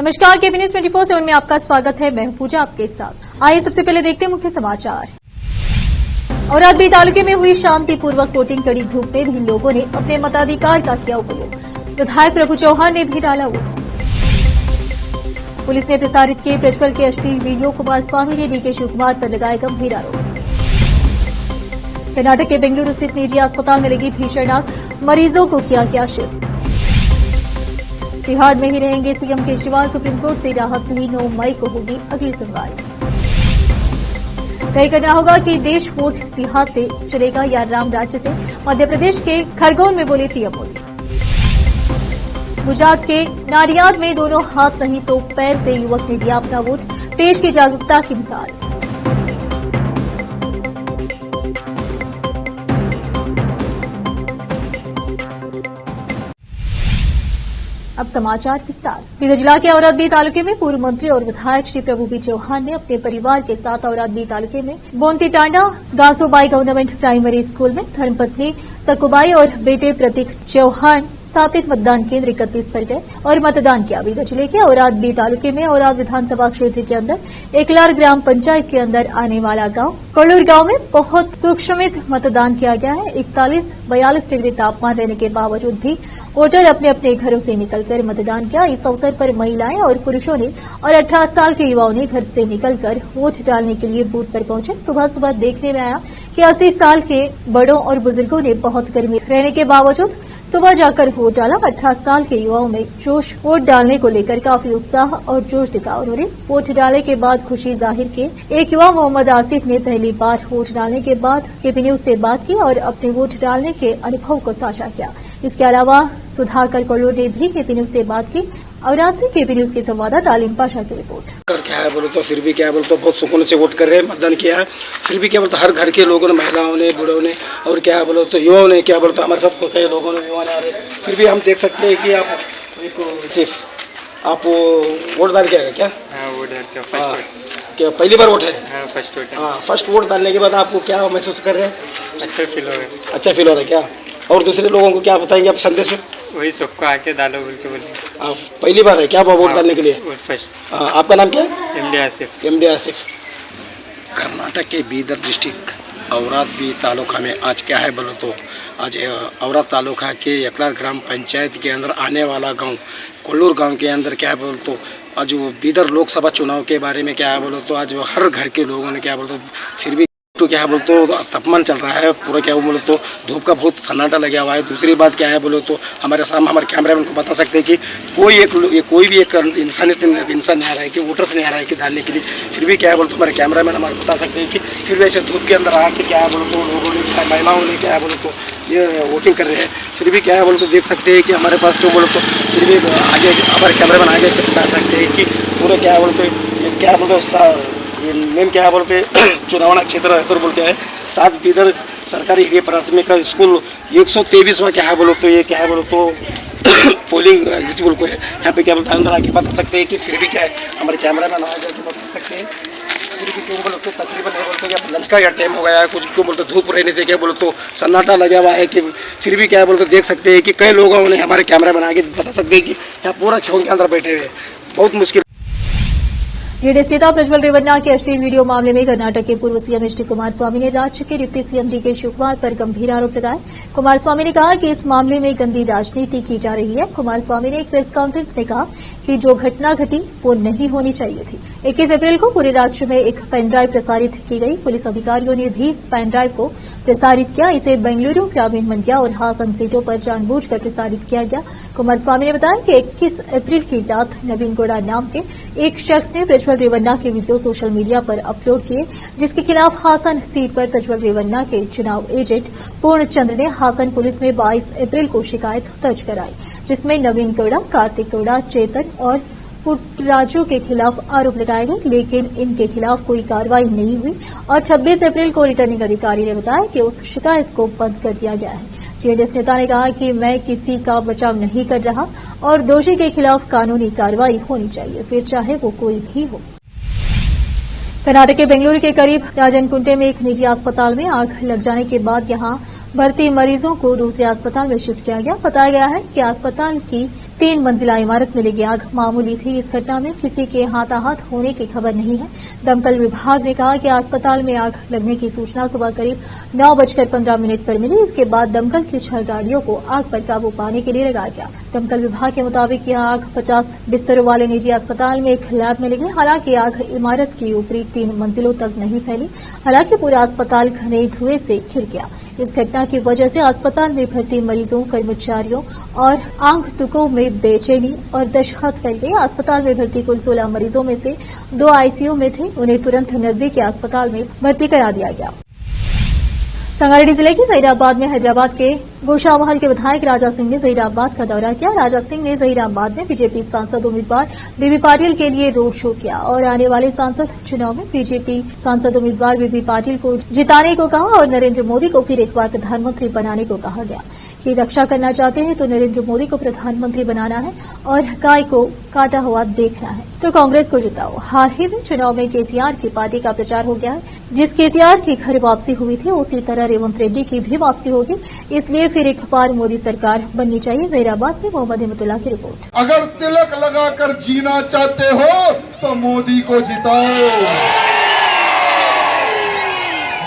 नमस्कार, केबी न्यूज 24/7 में आपका स्वागत है। मैं हूं पूजा आपके साथ। आइए सबसे पहले देखते हैं मुख्य समाचार। औरादबी तालुके में हुई शांतिपूर्वक वोटिंग। कड़ी धूप में भी लोगों ने अपने मताधिकार का किया उपयोग। विधायक प्रभु चौहान ने भी डाला वोट। पुलिस ने प्रसारित किए प्रज्वल के अश्लील वीडियो। कुमारस्वामी ने डीके शिवकुमार पर लगाए गंभीर आरोप। कर्नाटक के बेंगलुरु स्थित निजी अस्पताल में लगी भीषण आग। मरीजों को किया गया शिफ्ट। तिहाड़ में ही रहेंगे सीएम केजरीवाल। सुप्रीम कोर्ट से राहत मिली। 9 मई को होगी अगली सुनवाई। तय करना होगा कि देश वोट सिंहात से चलेगा या राम राज्य से। मध्य प्रदेश के खरगोन में बोले पीएम मोदी। गुजरात के नाडियाद में दोनों हाथ नहीं तो पैर से युवक ने दिया अपना वोट। देश की जागरूकता की मिसाल। अब समाचार विस्तार से। बीदर जिला के औरादबी तालुके में पूर्व मंत्री और विधायक श्री प्रभु बी चौहान ने अपने परिवार के साथ औरादबी तालुके में बोंती टांडा गांसोबाई गवर्नमेंट प्राइमरी स्कूल में धर्मपत्नी सकुबाई और बेटे प्रतीक चौहान स्थापित मतदान केंद्र 31 पर गए और मतदान किया। बीदर जिले के औरादबी तालुके में औराद विधानसभा क्षेत्र के अंदर एकलार ग्राम पंचायत के अंदर आने वाला गांव कोल्लूर गांव में बहुत सूक्ष्मित मतदान किया गया है। 41-42 डिग्री तापमान रहने के बावजूद भी वोटर अपने अपने घरों से निकलकर मतदान किया। इस अवसर पर महिलाएं और पुरुषों ने और 18 साल के युवाओं ने घर से निकलकर वोट डालने के लिए बूथ पर पहुंचे। सुबह सुबह देखने में आया कि 80 साल के बड़ों और बुजुर्गों ने बहुत गर्मी रहने के बावजूद सुबह जाकर वोट डाला। 18 साल के युवाओं में जोश। वोट डालने को लेकर काफी उत्साह और जोश दिखा। उन्होंने वोट डालने के बाद खुशी जाहिर की। एक युवा मोहम्मद आसिफ ने पहली बार वोट डालने के बाद केबी न्यूज से बात की और अपने वोट डालने के अनुभव को साझा किया। इसके अलावा सुधाकर कोल्लूर ने भी केबी न्यूज से बात की। औराद से केबी न्यूज के संवाददाता तालीम पाशा की रिपोर्ट। क्या है बोलो तो फिर भी क्या बोलो तो बहुत सुकून से वोट कर रहे हैं, मतदान किया है। फिर भी क्या बोलते हर घर के लोगों ने, महिलाओं ने, बूढ़ों ने और क्या बोलो तो युवाओं ने, क्या बोलते हमारे साथ कई लोगों ने, युवा ने आ रहे। फिर भी हम देख सकते हैं कि आप वोट डाल के आए क्या? वोट डाल के क्या पहली बार वोट है? फर्स्ट वोट है। फर्स्ट वोट डालने के बाद आपको क्या महसूस कर रहे हैं? अच्छा फील हो रहा है। अच्छा फील हो रहा है क्या? और दूसरे लोगों को क्या बताएंगे आप संदेश? वही सबको आके डालो बोल के बोले। पहली बार है क्या वोट डालने के लिए? फर्स्ट। आपका नाम क्या है? एमडी आसिफ। कर्नाटक के बीदर डिस्ट्रिक्ट औरादबी तालुका में आज क्या है बोलो तो आज औराद तालुका के एकलार ग्राम पंचायत के अंदर आने वाला गांव कोल्लूर गांव के अंदर क्या है बोलो तो आज वो बीदर लोकसभा चुनाव के बारे में क्या है बोलो तो आज हर घर के लोगों ने क्या बोलो तो फिर भी तो क्या है बोलो तो तापमान चल रहा है पूरा, क्या बोलो तो धूप का बहुत सन्नाटा लगा हुआ है। दूसरी बात क्या है बोलो तो हमारे सामने हमारे कैमरामैन को बता सकते हैं कि कोई भी एक इंसान नहीं आ रहा है कि वोटर्स नहीं आ रहा है कि डालने के लिए। फिर भी क्या है बोलो तो हमारे कैमरामैन हमारे बता सकते हैं कि फिर भी ऐसे धूप के अंदर आके क्या है बोलो तो लोगों ने, महिलाओं ने क्या है बोलो तो ये वोटिंग कर रहे हैं। फिर भी क्या है बोलो तो देख सकते हैं कि हमारे पास जो बोलो तो फिर भी आगे हमारे कैमरामैन आगे बता सकते हैं कि पूरे क्या है बोलो तो क्या बोलो ये मेन क्या है बोलते चुनावना क्षेत्र ऐसा बोलते हैं। साथ बीदर सरकारी हिरिय प्राथमिक स्कूल 123वां क्या है बोलो तो ये क्या है बोलो तो पोलिंग एलिजिबल को है। यहाँ पे क्या बोलते हैं अंदर आके बता सकते हैं कि फिर भी क्या है हमारे कैमरामैन आ जाके बता सकते हैं। फिर भी क्यों बोलो तो तकरीबन नहीं बोलते क्या लंच का या टाइम हो गया है कुछ, क्यों बोलते धूप रहने से क्या बोलो तो सन्नाटा लगा हुआ है कि फिर भी क्या बोलते देख सकते हैं कि कई लोगों ने हमारे कैमरामैन आके बता सकते हैं कि यहाँ पूरा छाँव के अंदर बैठे हुए बहुत मुश्किल। जेडीएस नेता प्रज्वल रेवन्ना के अश्लील वीडियो मामले में कर्नाटक के पूर्व सीएम एच डी कुमारस्वामी ने राज्य के डिप्टी सीएम डीके शिवकुमार पर गंभीर आरोप लगाए। कुमारस्वामी ने कहा कि इस मामले में गंदी राजनीति की जा रही है। कुमारस्वामी ने एक प्रेस कॉन्फ्रेंस में कहा कि जो घटना घटी वो नहीं होनी चाहिए थी। 21 अप्रैल को पूरे राज्य में एक पेनड्राइव प्रसारित की गई। पुलिस अधिकारियों ने भी इस पेनड्राइव को प्रसारित किया। इसे बेंगलुरु, ग्रामीण मंडिया और हासन सीटों पर जानबूझकर प्रसारित किया गया। कुमारस्वामी ने बताया कि 21 अप्रैल की रात नवीन गौड़ा नाम के एक शख्स ने प्रज्वल रेवन्ना के वीडियो सोशल मीडिया पर अपलोड किए, जिसके खिलाफ हासन सीट पर प्रज्वल रेवन्ना के चुनाव एजेंट पूर्ण चंद्र ने हासन पुलिस में 22 अप्रैल को शिकायत दर्ज कराई, जिसमें नवीन गौड़ा, कार्तिक गौड़ा, चेतन और पुट्टराजू के खिलाफ आरोप लगाए गए, लेकिन इनके खिलाफ कोई कार्रवाई नहीं हुई और 26 अप्रैल को रिटर्निंग अधिकारी ने बताया कि उस शिकायत को बंद कर दिया गया है। जेडीएस नेता ने कहा कि मैं किसी का बचाव नहीं कर रहा और दोषी के खिलाफ कानूनी कार्रवाई होनी चाहिए, फिर चाहे वो कोई भी हो। कर्नाटक के बेंगलुरु के करीब राजनकुंटे में एक निजी अस्पताल में आग लग जाने के बाद यहां भर्ती मरीजों को दूसरे अस्पताल में शिफ्ट किया गया। बताया गया है कि अस्पताल की 3 मंजिला इमारत में लगी आग मामूली थी। इस घटना में किसी के हाथाहाथ होने की खबर नहीं है। दमकल विभाग ने कहा कि अस्पताल में आग लगने की सूचना सुबह करीब 9:15 पर मिली। इसके बाद दमकल की 6 गाड़ियों को आग पर काबू पाने के लिए लगाया गया। दमकल विभाग के मुताबिक यह आग 50 बिस्तरों वाले निजी अस्पताल में एक लैब में लगी। हालांकि आग इमारत की ऊपरी 3 मंजिलों तक नहीं फैली। हालांकि पूरा अस्पताल घने धुएं से घिर गया। इस घटना की वजह से अस्पताल में भर्ती मरीजों, कर्मचारियों और आगंतुकों में बेचैनी और दहशत फैल गई। अस्पताल में भर्ती कुल 16 मरीजों में से 2 आईसीयू में थे। उन्हें तुरंत नजदीक के अस्पताल में भर्ती करा दिया गया। संगारेड्डी जिले के जहीराबाद में हैदराबाद के गोशावाल के विधायक राजा सिंह ने जहीराबाद का दौरा किया। राजा सिंह ने जहीराबाद में बीजेपी सांसद उम्मीदवार बीबी पाटिल के लिए रोड शो किया और आने वाले सांसद चुनाव में बीजेपी सांसद उम्मीदवार बीबी पाटिल को जिताने को कहा और नरेंद्र मोदी को फिर एक बार प्रधानमंत्री बनाने को कहा गया कि रक्षा करना चाहते हैं तो नरेंद्र मोदी को प्रधानमंत्री बनाना है और गाय को काटा हुआ देखना है तो कांग्रेस को जिताओ। हाल ही में चुनाव में केसीआर की पार्टी का प्रचार हो गया है। जिस केसीआर की घर वापसी हुई थी उसी तरह रेवंत रेड्डी की भी वापसी होगी। इसलिए फिर एक बार मोदी सरकार बननी चाहिए। जहीराबाद से मोहम्मद हिम्मतुल्लाह की रिपोर्ट। अगर तिलक लगाकर जीना चाहते हो तो मोदी को जिताओ।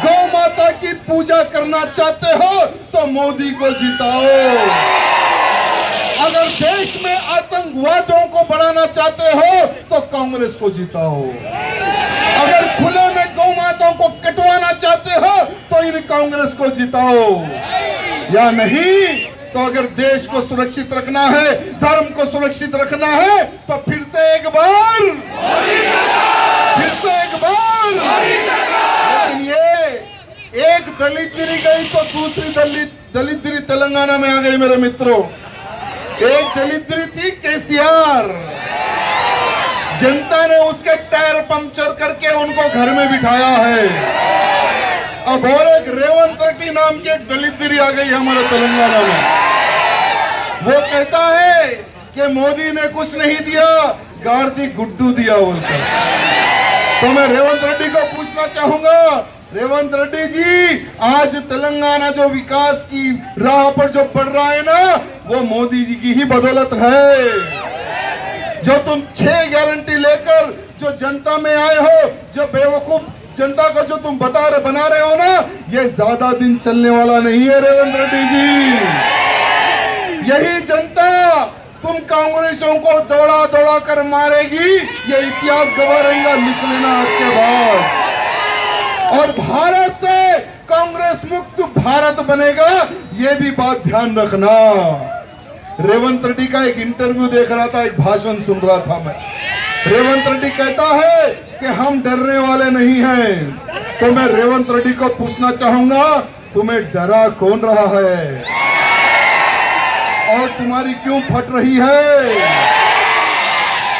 गौ माता की पूजा करना चाहते हो तो मोदी को जिताओ। अगर देश में आतंकवादियों को बढ़ाना चाहते हो तो कांग्रेस को जिताओ। अगर खुले में गौ माताओं को कटवाना चाहते हो तो इन कांग्रेस को जिताओ। या नहीं तो अगर देश को सुरक्षित रखना है, धर्म को सुरक्षित रखना है तो फिर से एक बार लेकिन ये एक दलित गिरी गई तो दूसरी दलित गिरी तेलंगाना में आ गई। मेरे मित्रों, एक दलित गिरी थी केसीआर। जनता ने उसके टायर पंक्चर करके उनको घर में बिठाया है। अब और एक रेवंत रेड्डी नाम की एक दलित गिरी आ गई हमारे तेलंगाना में। वो कहता है कि मोदी ने कुछ नहीं दिया, गार्दी गुड्डू दिया बोलकर। तो मैं रेवंत रेड्डी को पूछना चाहूंगा, रेवंत रेड्डी जी, आज तेलंगाना जो विकास की राह पर जो बढ़ रहा है ना, वो मोदी जी की ही बदौलत है। जो तुम 6 गारंटी लेकर जो जनता में आए हो, जो बेवकूफ जनता को जो तुम बना रहे हो ना, ये ज्यादा दिन चलने वाला नहीं है रेवंत रेड्डी जी। यही जनता तुम कांग्रेसों को दौड़ा दौड़ा कर मारेगी, ये इतिहास गवाह रहेगा, लिख लेना आज के बाद। और भारत से कांग्रेस मुक्त भारत बनेगा, ये भी बात ध्यान रखना। रेवंत रेड्डी का एक इंटरव्यू देख रहा था, एक भाषण सुन रहा था मैं। रेवंत रेड्डी कहता है कि हम डरने वाले नहीं हैं। तो मैं रेवंत रेड्डी को पूछना चाहूंगा, तुम्हें डरा कौन रहा है और तुम्हारी क्यों फट रही है?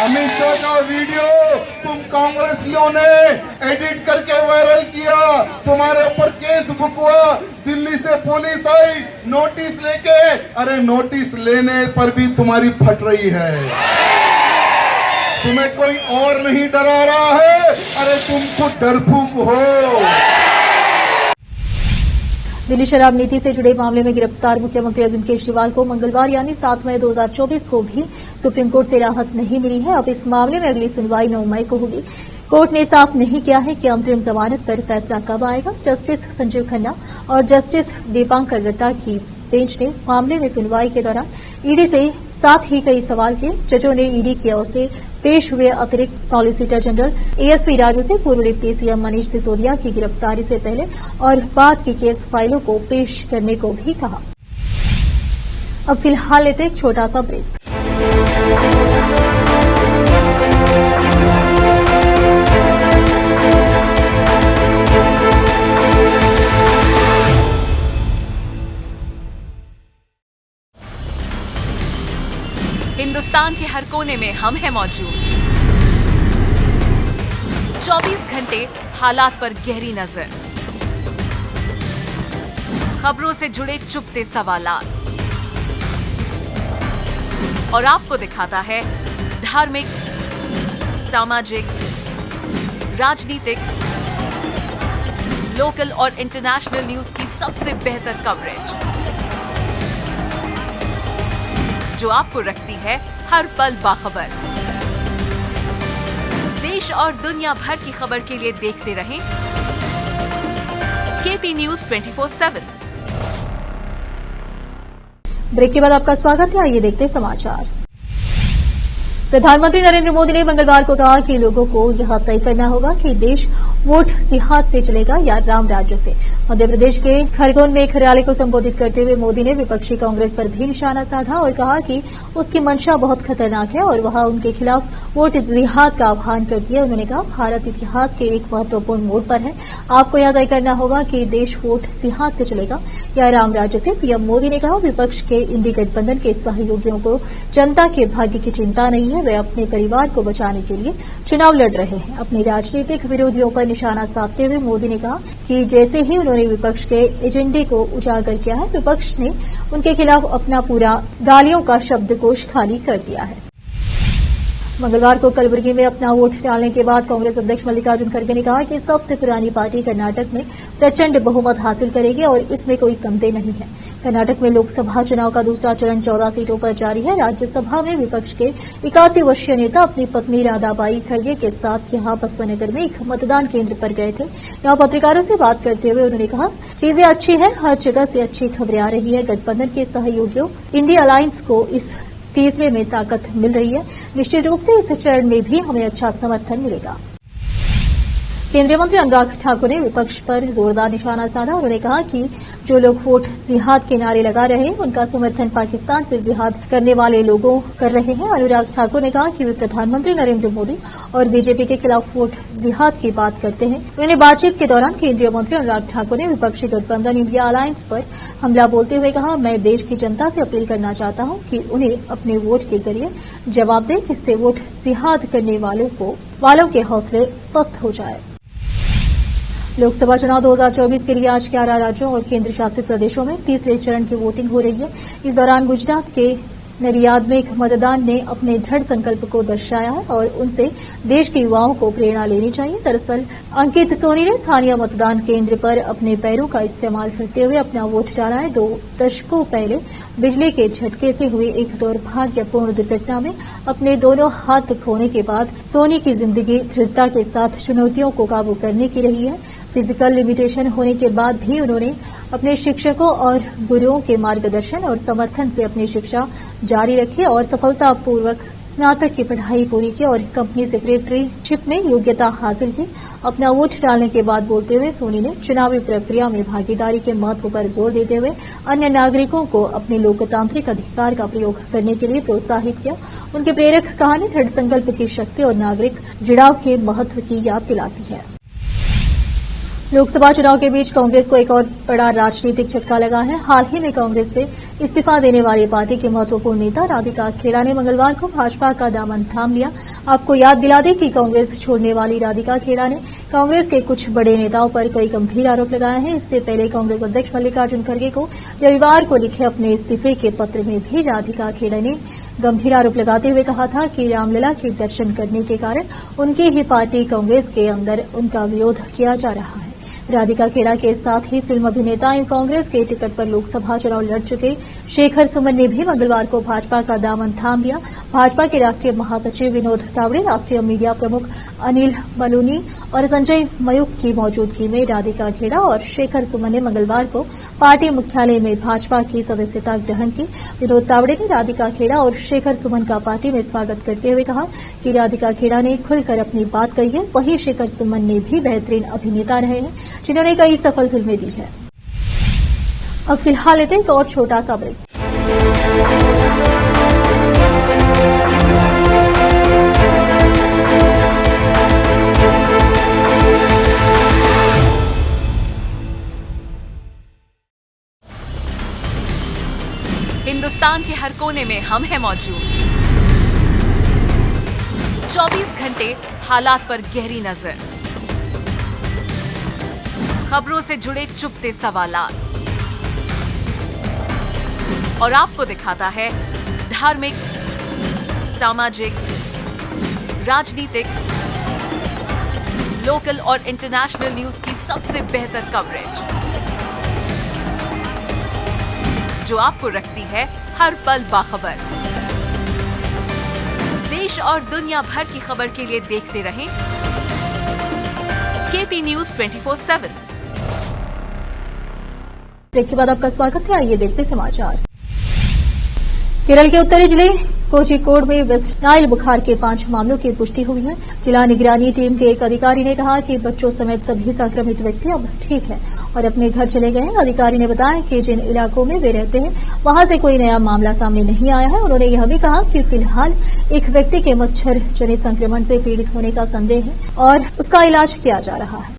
अमित शाह का वीडियो तुम कांग्रेसियों ने एडिट करके वायरल किया, तुम्हारे ऊपर केस बुक हुआ, दिल्ली से पुलिस आई नोटिस लेके। अरे नोटिस लेने पर भी तुम्हारी फट रही है। तुम्हें कोई और नहीं डरा रहा है, अरे तुम खुद डरपोक हो। दिल्ली शराब नीति से जुड़े मामले में गिरफ्तार मुख्यमंत्री अरविंद केजरीवाल को मंगलवार यानी 7 मई 2024 को भी सुप्रीम कोर्ट से राहत नहीं मिली है। अब इस मामले में अगली सुनवाई 9 मई को होगी। कोर्ट ने साफ नहीं किया है कि अंतरिम जमानत पर फैसला कब आएगा। जस्टिस संजीव खन्ना और जस्टिस दीपांकर दत्ता की बेंच ने मामले में सुनवाई के दौरान ईडी से साथ ही कई सवाल किए। जजों ने ईडी की ओर से पेश हुए अतिरिक्त सॉलिसिटर जनरल एएसपी राजू से पूर्व डिप्टी सीएम मनीष सिसोदिया की गिरफ्तारी से पहले और बाद की केस फाइलों को पेश करने को भी कहा। अब फिलहाल लेते एक छोटा सा ब्रेक। हिंदुस्तान के हर कोने में हम हैं मौजूद। 24 घंटे हालात पर गहरी नजर, खबरों से जुड़े चुपते सवालात और आपको दिखाता है धार्मिक, सामाजिक, राजनीतिक, लोकल और इंटरनेशनल न्यूज की सबसे बेहतर कवरेज। जो आपको रखती है हर पल बाखबर। देश और दुनिया भर की खबर के लिए देखते रहें केपी न्यूज 24/7। ब्रेक के बाद आपका स्वागत है। आइए देखते हैं समाचार। प्रधानमंत्री नरेंद्र मोदी ने मंगलवार को कहा कि लोगों को यह तय करना होगा कि देश वोट जिहाद से चलेगा या राम राज्य से। मध्य प्रदेश के खरगोन में एक रैली को संबोधित करते हुए मोदी ने विपक्षी कांग्रेस पर भी निशाना साधा और कहा कि उसकी मंशा बहुत खतरनाक है और वह उनके खिलाफ वोट जिहाद का आह्वान करती है। उन्होंने कहा, भारत इतिहास के एक महत्वपूर्ण मोड़ पर है। आपको यह तय करना होगा कि देश वोट जिहाद से चलेगा या राम राज्य से। पीएम मोदी ने कहा, विपक्ष के इंडी गठबंधन के सहयोगियों को जनता के भाग्य की चिंता नहीं है। वे अपने परिवार को बचाने के लिए चुनाव लड़ रहे हैं। अपने राजनीतिक विरोधियों पर निशाना साधते हुए मोदी ने कहा कि जैसे ही उन्होंने विपक्ष के एजेंडे को उजागर किया है, विपक्ष ने उनके खिलाफ अपना पूरा गालियों का शब्दकोश खाली कर दिया है। मंगलवार को कलबुर्गी में अपना वोट डालने के बाद कांग्रेस अध्यक्ष मल्लिकार्जुन खड़गे ने कहा कि सबसे पुरानी पार्टी कर्नाटक में प्रचंड बहुमत हासिल करेगी और इसमें कोई संदेह नहीं है। कर्नाटक में लोकसभा चुनाव का दूसरा चरण 14 सीटों पर जारी है। राज्यसभा में विपक्ष के 81 वर्षीय नेता अपनी पत्नी राधाबाई खड़गे के साथ यहां बसवानगर में एक मतदान केंद्र पर गए थे। यहां पत्रकारों से बात करते हुए उन्होंने कहा, चीजें अच्छी हैं, हर जगह से अच्छी खबरें आ रही है। गठबंधन के सहयोगियों इंडिया अलायंस को इस तीसरे में ताकत मिल रही है। निश्चित रूप से इस चरण में भी हमें अच्छा समर्थन मिलेगा। केंद्रीय मंत्री अनुराग ठाकुर ने विपक्ष पर जोरदार निशाना साधा। उन्होंने कहा कि जो लोग वोट जिहाद के नारे लगा रहे हैं, उनका समर्थन पाकिस्तान से जिहाद करने वाले लोगों कर रहे हैं। अनुराग ठाकुर ने कहा कि वे प्रधानमंत्री नरेंद्र मोदी और बीजेपी के खिलाफ वोट जिहाद की बात करते हैं। उन्होंने बातचीत के दौरान केंद्रीय मंत्री अनुराग ठाकुर ने विपक्षी गठबंधन इंडिया अलायंस पर हमला बोलते हुए कहा, मैं देश की जनता से अपील करना चाहता हूं कि उन्हें अपने वोट के जरिए जवाब दें, जिससे वोट जिहाद करने वालों के हौसले पस्त हो जाए। लोकसभा चुनाव 2024 के लिए आज 11 राज्यों और केंद्र शासित प्रदेशों में तीसरे चरण की वोटिंग हो रही है। इस दौरान गुजरात के नडियाद में एक मतदान ने अपने दृढ़ संकल्प को दर्शाया है और उनसे देश के युवाओं को प्रेरणा लेनी चाहिए। दरअसल अंकित सोनी ने स्थानीय मतदान केंद्र पर अपने पैरों का इस्तेमाल करते हुए अपना वोट डाला है। 2 दशकों पहले बिजली के झटके से हुई एक दुर्भाग्यपूर्ण दुर्घटना में अपने दोनों हाथ खोने के बाद सोनी की जिंदगी दृढ़ता के साथ चुनौतियों को काबू करने की रही है। फिजिकल लिमिटेशन होने के बाद भी उन्होंने अपने शिक्षकों और गुरुओं के मार्गदर्शन और समर्थन से अपनी शिक्षा जारी रखी और सफलतापूर्वक स्नातक की पढ़ाई पूरी की और कंपनी सेक्रेटरीशिप में योग्यता हासिल की। अपना वोट डालने के बाद बोलते हुए सोनी ने चुनावी प्रक्रिया में भागीदारी के महत्व पर जोर देते हुए अन्य नागरिकों को अपने लोकतांत्रिक अधिकार का प्रयोग करने के लिए प्रोत्साहित किया। उनकी प्रेरक कहानी दृढ़ संकल्प की शक्ति और नागरिक जुड़ाव के महत्व की याद दिलाती है। लोकसभा चुनाव के बीच कांग्रेस को एक और बड़ा राजनीतिक झटका लगा है। हाल ही में कांग्रेस से इस्तीफा देने वाली पार्टी के महत्वपूर्ण नेता राधिका खेड़ा ने मंगलवार को भाजपा का दामन थाम लिया। आपको याद दिला दें कि कांग्रेस छोड़ने वाली राधिका खेड़ा ने कांग्रेस के कुछ बड़े नेताओं पर कई गंभीर आरोप लगाए हैं। इससे पहले कांग्रेस अध्यक्ष मल्लिकार्जुन खड़गे को रविवार को लिखे अपने इस्तीफे के पत्र में भी राधिका खेड़ा ने गंभीर आरोप लगाते हुए कहा था कि रामलला के दर्शन करने के कारण उनकी ही पार्टी कांग्रेस के अंदर उनका विरोध किया जा रहा है। राधिका खेड़ा के साथ ही फिल्म अभिनेता एवं कांग्रेस के टिकट पर लोकसभा चुनाव लड़ चुके शेखर सुमन ने भी मंगलवार को भाजपा का दामन थाम लिया। भाजपा के राष्ट्रीय महासचिव विनोद तावड़े, राष्ट्रीय मीडिया प्रमुख अनिल बलूनी और संजय मयूख की मौजूदगी में राधिका खेड़ा और शेखर सुमन ने मंगलवार को पार्टी मुख्यालय में भाजपा की सदस्यता ग्रहण की। विनोद तावड़े ने राधिका खेड़ा और शेखर सुमन का पार्टी में स्वागत करते हुए कहा कि राधिका खेड़ा ने खुलकर अपनी बात कही है। वहीं शेखर सुमन ने भी बेहतरीन अभिनेता रहे हैं जिन्होंने कई सफल फिल्में दी है। अब फिलहाल लेते हैं एक और छोटा सा ब्रेक। हिंदुस्तान के हर कोने में हम हैं मौजूद। 24 घंटे हालात पर गहरी नजर, खबरों से जुड़े चुपते सवालात और आपको दिखाता है धार्मिक, सामाजिक, राजनीतिक, लोकल और इंटरनेशनल न्यूज की सबसे बेहतर कवरेज जो आपको रखती है हर पल बाखबर। देश और दुनिया भर की खबर के लिए देखते रहें केपी न्यूज 24/7। ब्रेक के बाद आपका स्वागत है। आइए देखते समाचार। केरल के उत्तरी जिले कोझिकोड में वेस्ट नाइल बुखार के 5 मामलों की पुष्टि हुई है। जिला निगरानी टीम के एक अधिकारी ने कहा कि बच्चों समेत सभी संक्रमित व्यक्ति अब ठीक हैं और अपने घर चले गए हैं। अधिकारी ने बताया कि जिन इलाकों में वे रहते हैं वहां से कोई नया मामला सामने नहीं आया है। उन्होंने यह भी कहा कि फिलहाल एक व्यक्ति के मच्छर जनित संक्रमण से पीड़ित होने का संदेह है और उसका इलाज किया जा रहा है।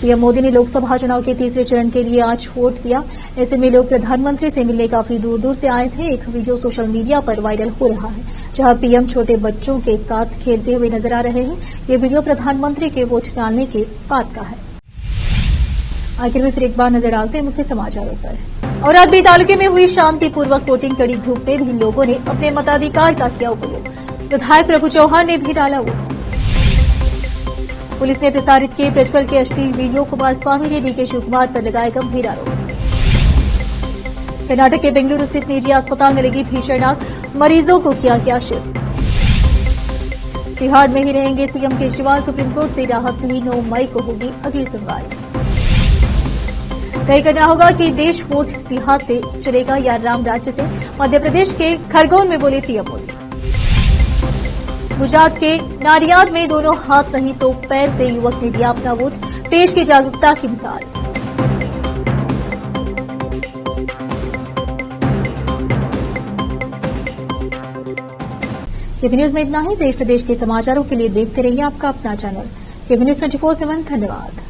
पीएम मोदी ने लोकसभा चुनाव के तीसरे चरण के लिए आज वोट दिया। ऐसे में लोग प्रधानमंत्री से मिलने काफी दूर दूर से आए थे। एक वीडियो सोशल मीडिया पर वायरल हो रहा है जहां पीएम छोटे बच्चों के साथ खेलते हुए नजर आ रहे हैं। ये वीडियो प्रधानमंत्री के वोट डालने के बाद का है। आखिर में फिर एक बार नजर डालते हैं मुख्य समाचारों पर। औराद बी तालुके में हुई शांतिपूर्वक वोटिंग। कड़ी धूप में भी लोगों ने अपने मताधिकार का किया उपयोग। विधायक प्रभु चौहान ने भी डाला वोट। पुलिस ने प्रसारित किए प्रज्वल के अश्लील वीडियो। कुमारस्वामी ने डीके शिवकुमार पर लगाए गंभीर आरोप। कर्नाटक के बेंगलुरु स्थित निजी अस्पताल में लगी भीषण आग। मरीजों को किया गया शिफ्ट। तिहाड़ में ही रहेंगे सीएम केजरीवाल। सुप्रीम कोर्ट से राहत मिली। 9 मई को होगी अगली सुनवाई। तय करना होगा कि देश वोट सिंहात से चलेगा या राम राज्य से। मध्य प्रदेश के खरगोन में बोले पीएम मोदी। गुजरात के नाडियाद में दोनों हाथ नहीं तो पैर से युवक ने दिया अपना वोट। पेश की जागरूकता की मिसाल। केपी न्यूज में इतना ही। देश प्रदेश के समाचारों के लिए देखते रहिए आपका अपना चैनल केपी न्यूज 24/7। धन्यवाद।